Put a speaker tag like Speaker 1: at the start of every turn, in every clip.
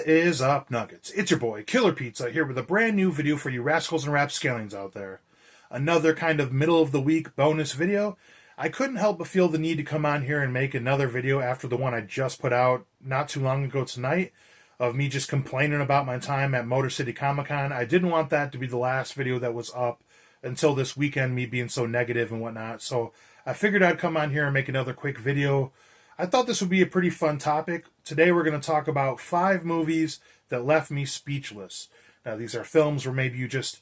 Speaker 1: is up, Nuggets? It's your boy, Killer Pizza, here with a brand new video for you rascals and rapscallions out there. Another kind of middle of the week bonus video. I couldn't help but feel the need to come on here and make another video after the one I just put out not too long ago tonight of me just complaining about my time at Motor City Comic Con. I didn't want that to be the last video that was up until this weekend, me being so negative and whatnot. So I figured I'd come on here and make another quick video. I thought this would be a pretty fun topic. Today we're going to talk about 5 movies that left me speechless. Now these are films where maybe you just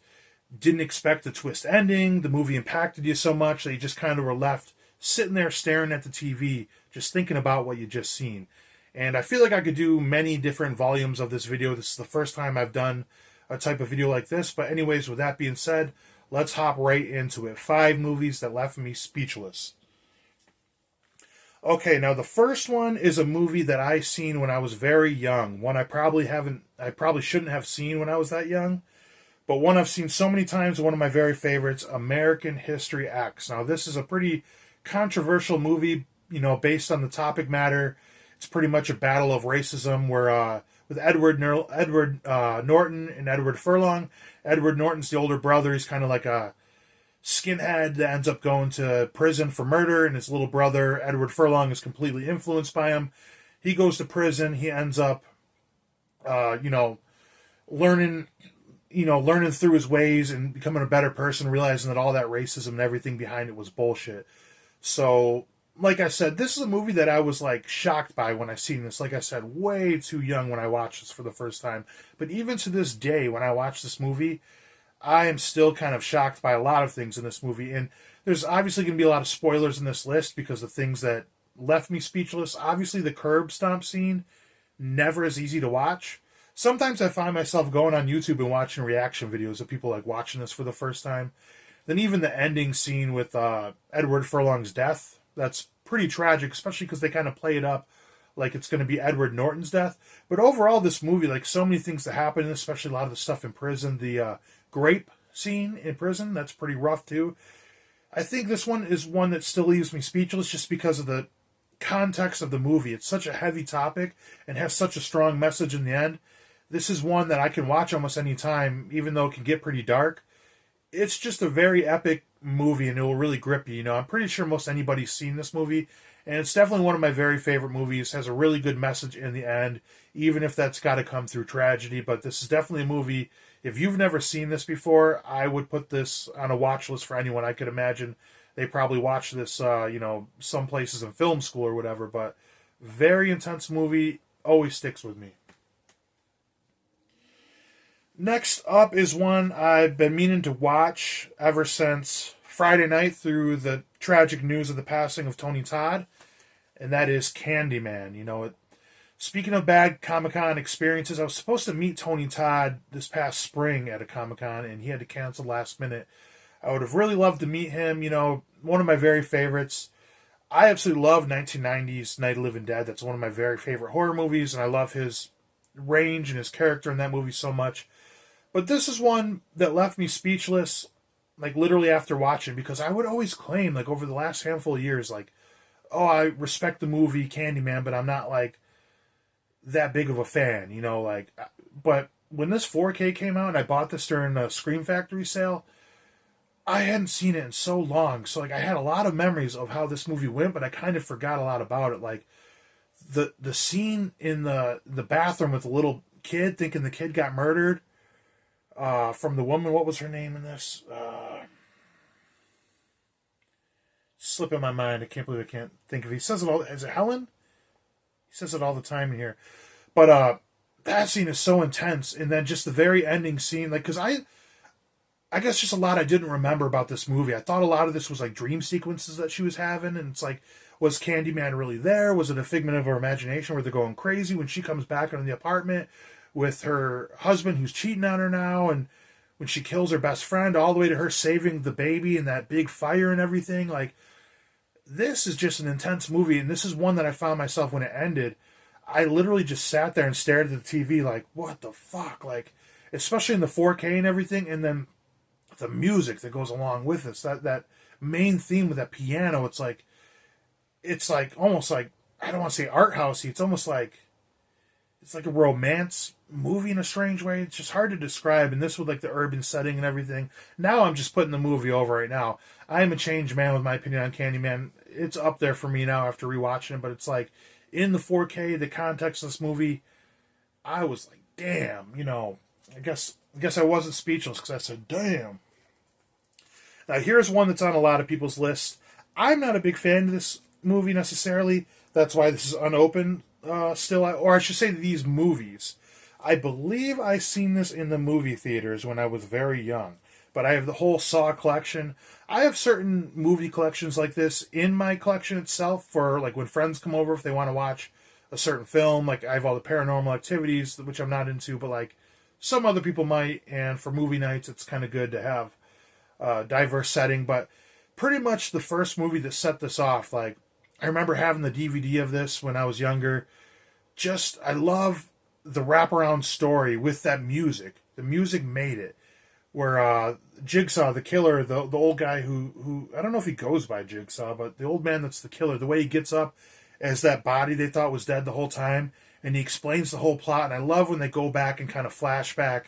Speaker 1: didn't expect the twist ending, the movie impacted you so much that you just kind of were left sitting there staring at the TV, just thinking about what you just seen. And I feel like I could do many different volumes of this video. This is the first time I've done a type of video like this. But anyways, with that being said, let's hop right into it. 5 movies that left me speechless. Okay, now the first one is a movie that I seen when I was very young. One I probably shouldn't have seen when I was that young, but one I've seen so many times, one of my very favorites, American History X. Now this is a pretty controversial movie, based on the topic matter. It's pretty much a battle of racism where with Edward Norton and Edward Furlong. Edward Norton's the older brother. He's kind of like a skinhead that ends up going to prison for murder, and his little brother Edward Furlong is completely influenced by him. He goes to prison. He ends up learning through his ways and becoming a better person, realizing that all that racism and everything behind it was bullshit. So like I said, this is a movie that I was like shocked by when I seen this. Like I said, way too young when I watched this for the first time, but even to this day when I watch this movie, I am still kind of shocked by a lot of things in this movie. And there's obviously going to be a lot of spoilers in this list because of things that left me speechless. Obviously, the curb stomp scene, never as easy to watch. Sometimes I find myself going on YouTube and watching reaction videos of people like watching this for the first time. Then even the ending scene with Edward Furlong's death, that's pretty tragic, especially because they kind of play it up like it's going to be Edward Norton's death. But overall, this movie, like so many things that happen, especially a lot of the stuff in prison, the grape scene in prison, that's pretty rough too. I think this one is one that still leaves me speechless just because of the context of the movie. It's such a heavy topic and has such a strong message in the end. This is one that I can watch almost any time, even though it can get pretty dark. It's just a very epic movie and it will really grip you. I'm pretty sure most anybody's seen this movie, and it's definitely one of my very favorite movies. It has a really good message in the end, even if that's got to come through tragedy. But this is definitely a movie, if you've never seen this before, I would put this on a watch list for anyone. I could imagine they probably watch this, some places in film school or whatever. But very intense movie, always sticks with me. Next up is one I've been meaning to watch ever since Friday night through the tragic news of the passing of Tony Todd, and that is Candyman. Speaking of bad Comic-Con experiences, I was supposed to meet Tony Todd this past spring at a Comic-Con, and he had to cancel last minute. I would have really loved to meet him, one of my very favorites. I absolutely love 1990s Night of the Living Dead. That's one of my very favorite horror movies, and I love his range and his character in that movie so much. But this is one that left me speechless, like literally after watching, because I would always claim, like over the last handful of years, like, oh, I respect the movie Candyman, but I'm not like that big of a fan, but when this 4K came out and I bought this during the Scream Factory sale, I hadn't seen it in so long. So like I had a lot of memories of how this movie went, but I kind of forgot a lot about it. Like the scene in the bathroom with the little kid thinking the kid got murdered. From the woman, what was her name in this? Slipping my mind. I can't believe I can't think of it. He says it all. Is it Helen? He says it all the time in here. But that scene is so intense. And then just the very ending scene, like, because I guess just a lot I didn't remember about this movie. I thought a lot of this was like dream sequences that she was having. And it's like, was Candyman really there? Was it a figment of her imagination where they're going crazy when she comes back into the apartment with her husband who's cheating on her now, and when she kills her best friend, all the way to her saving the baby and that big fire and everything. Like, this is just an intense movie, and this is one that I found myself when it ended. I literally just sat there and stared at the TV like, what the fuck? Like, especially in the 4K and everything, and then the music that goes along with this, that main theme with that piano, it's like almost like, I don't want to say art housey, it's almost like it's like a romance movie in a strange way. It's just hard to describe. And this with like the urban setting and everything. Now I'm just putting the movie over right now. I am a changed man with my opinion on Candyman. It's up there for me now after rewatching it. But it's like in the 4K, the context of this movie, I was like, damn. I guess I wasn't speechless because I said, damn. Now here's one that's on a lot of people's lists. I'm not a big fan of this movie necessarily. That's why this is unopened still, or I should say these movies. I believe I seen this in the movie theaters when I was very young, but I have the whole Saw collection. I have certain movie collections like this in my collection itself for like when friends come over if they want to watch a certain film. Like I have all the Paranormal Activities, which I'm not into, but like some other people might. And for movie nights, it's kind of good to have a diverse setting. But pretty much the first movie that set this off, like I remember having the DVD of this when I was younger. Just I love the wraparound story with that music. The music made it. Where Jigsaw, the killer, the old guy who I don't know if he goes by Jigsaw, but the old man that's the killer, the way he gets up as that body they thought was dead the whole time, and he explains the whole plot. And I love when they go back and kind of flashback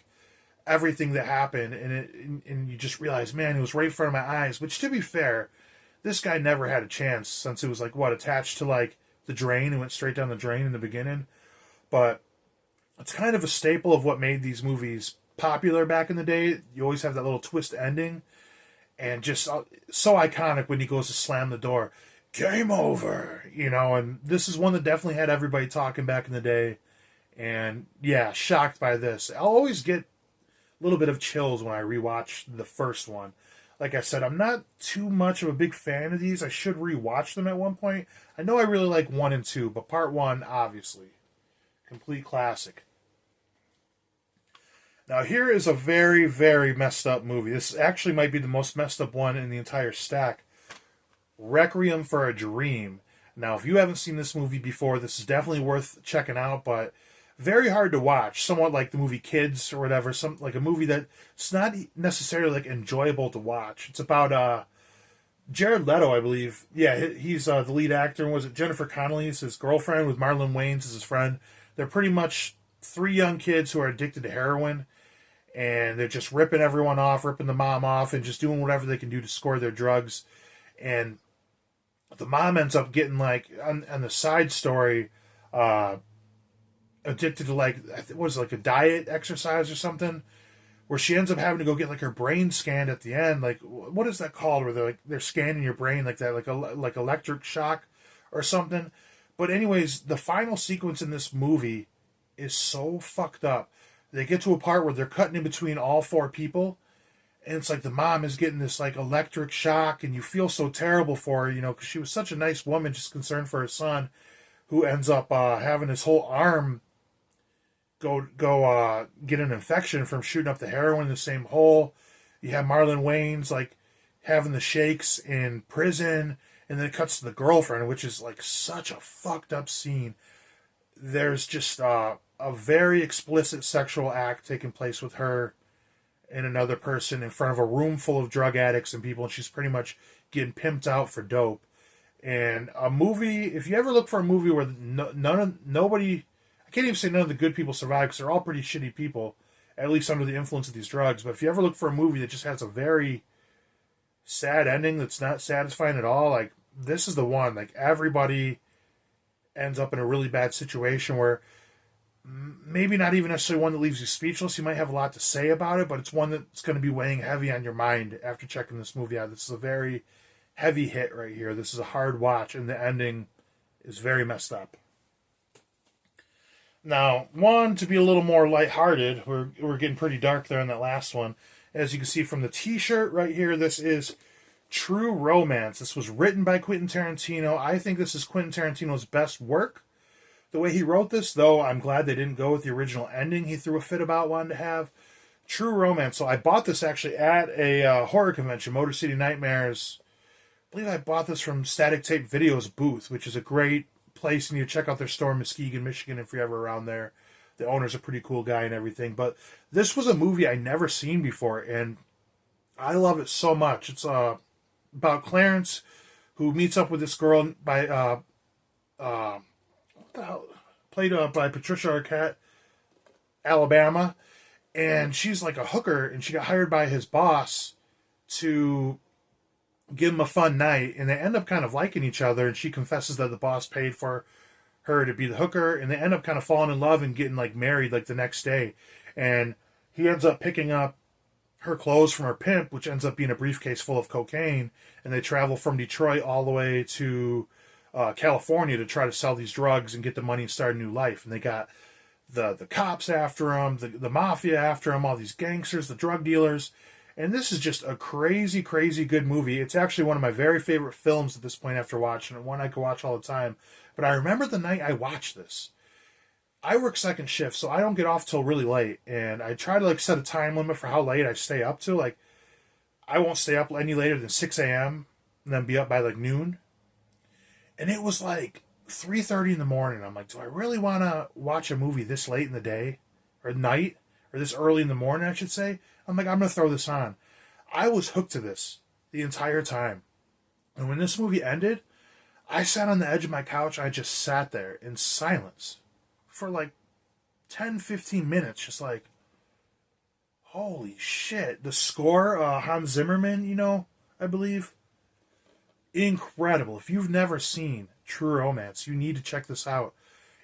Speaker 1: everything that happened, and you just realize, man, it was right in front of my eyes. Which, to be fair, this guy never had a chance since it was like what attached to like the drain and went straight down the drain in the beginning. But it's kind of a staple of what made these movies popular back in the day. You always have that little twist ending, and just so iconic when he goes to slam the door, game over, And this is one that definitely had everybody talking back in the day. And yeah, shocked by this. I'll always get a little bit of chills when I rewatch the first one. Like I said, I'm not too much of a big fan of these. I should rewatch them at one point. I know I really like 1 and 2, but part 1, obviously, complete classic. Now, here is a very, very messed up movie. This actually might be the most messed up one in the entire stack. Requiem for a Dream. Now, if you haven't seen this movie before, this is definitely worth checking out, but very hard to watch. Somewhat like the movie Kids or whatever. Like a movie that it's not necessarily like enjoyable to watch. It's about Jared Leto, I believe. Yeah, he's the lead actor. And was it Jennifer Connelly's his girlfriend with Marlon Wayans as his friend? They're pretty much 3 young kids who are addicted to heroin, and they're just ripping everyone off, ripping the mom off, and just doing whatever they can do to score their drugs. And the mom ends up getting like on the side story, addicted to like what was it, like a diet exercise or something, where she ends up having to go get like her brain scanned at the end. Like what is that called? Where they're scanning your brain like that, like electric shock or something. But anyways, the final sequence in this movie is so fucked up. They get to a part where they're cutting in between all 4 people, and it's like the mom is getting this like electric shock, and you feel so terrible for her, because she was such a nice woman, just concerned for her son, who ends up having his whole arm go get an infection from shooting up the heroin in the same hole. You have Marlon Wayans like having the shakes in prison, and then it cuts to the girlfriend, which is like such a fucked up scene. There's just a very explicit sexual act taking place with her and another person in front of a room full of drug addicts and people, and she's pretty much getting pimped out for dope. And a movie, if you ever look for a movie where nobody, I can't even say none of the good people survive because they're all pretty shitty people, at least under the influence of these drugs. But if you ever look for a movie that just has a very sad ending that's not satisfying at all, like this is the one. Like everybody ends up in a really bad situation where maybe not even necessarily one that leaves you speechless. You might have a lot to say about it, but it's one that's going to be weighing heavy on your mind after checking this movie out. This is a very heavy hit right here. This is a hard watch, and the ending is very messed up. Now, one, to be a little more lighthearted, we're getting pretty dark there in that last one. As you can see from the t-shirt right here, this is True Romance. This was written by Quentin Tarantino. I think this is Quentin Tarantino's best work. The way he wrote this, though, I'm glad they didn't go with the original ending he threw a fit about wanting to have. True Romance. So I bought this actually at a horror convention, Motor City Nightmares. I believe I bought this from Static Tape Video's booth, which is a great place, and you check out their store in Muskegon, Michigan if you're ever around there. The owner's a pretty cool guy and everything. But this was a movie I never seen before, and I love it so much. It's about Clarence, who meets up with this girl by what the hell, played played by Patricia Arquette, Alabama, and she's like a hooker, and she got hired by his boss to give him a fun night, and they end up kind of liking each other, and she confesses that the boss paid for her to be the hooker, and they end up kind of falling in love and getting like married like the next day. And he ends up picking up her clothes from her pimp, which ends up being a briefcase full of cocaine, and they travel from Detroit all the way to California to try to sell these drugs and get the money and start a new life. And they got the cops after them, the mafia after them, all these gangsters, the drug dealers. And this is just a crazy, crazy good movie. It's actually one of my very favorite films at this point after watching it, one I could watch all the time. But I remember the night I watched this. I work second shift, so I don't get off till really late. And I try to like set a time limit for how late I stay up to. Like, I won't stay up any later than 6 a.m. and then be up by like noon. And it was like 3:30 in the morning. I'm like, do I really want to watch a movie this late in the day? Or night? Or this early in the morning, I should say? I'm like, I'm going to throw this on. I was hooked to this the entire time. And when this movie ended, I sat on the edge of my couch. I just sat there in silence for like 10, 15 minutes. Just like, holy shit. The score, Hans Zimmerman, I believe. Incredible. If you've never seen True Romance, you need to check this out.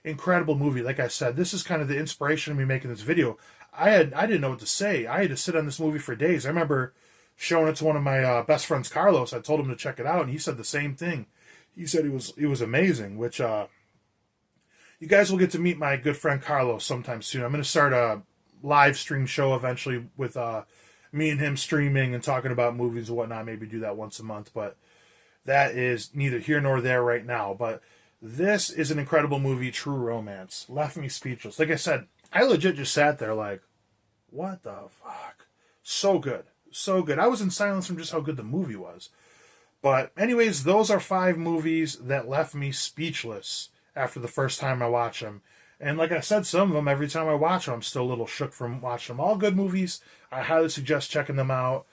Speaker 1: Incredible movie. Like I said, this is kind of the inspiration of me making this video. I didn't know what to say. I had to sit on this movie for days. I remember showing it to one of my best friends, Carlos. I told him to check it out, and he said the same thing. He said it was amazing, which you guys will get to meet my good friend Carlos sometime soon. I'm going to start a live stream show eventually with me and him streaming and talking about movies and whatnot. Maybe do that once a month, but that is neither here nor there right now. But this is an incredible movie, True Romance. Left me speechless. Like I said, I legit just sat there like, what the fuck? So good. So good. I was in silence from just how good the movie was. But anyways, those are 5 movies that left me speechless after the first time I watched them. And like I said, some of them, every time I watch them, I'm still a little shook from watching them. All good movies. I highly suggest checking them out.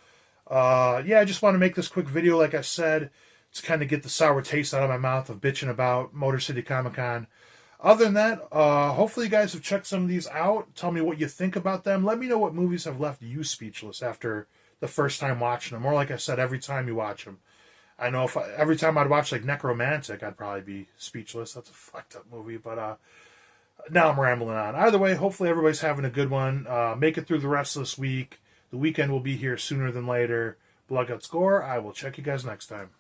Speaker 1: I just want to make this quick video, like I said, to kind of get the sour taste out of my mouth of bitching about Motor City Comic Con. Other than that, hopefully you guys have checked some of these out. Tell me what you think about them. Let me know what movies have left you speechless after the first time watching them. Or like I said, every time you watch them. I know every time I'd watch like Necromantic, I'd probably be speechless. That's a fucked up movie. But now I'm rambling on. Either way, hopefully everybody's having a good one. Make it through the rest of this week. The weekend will be here sooner than later. Blood Guts Gore. I will check you guys next time.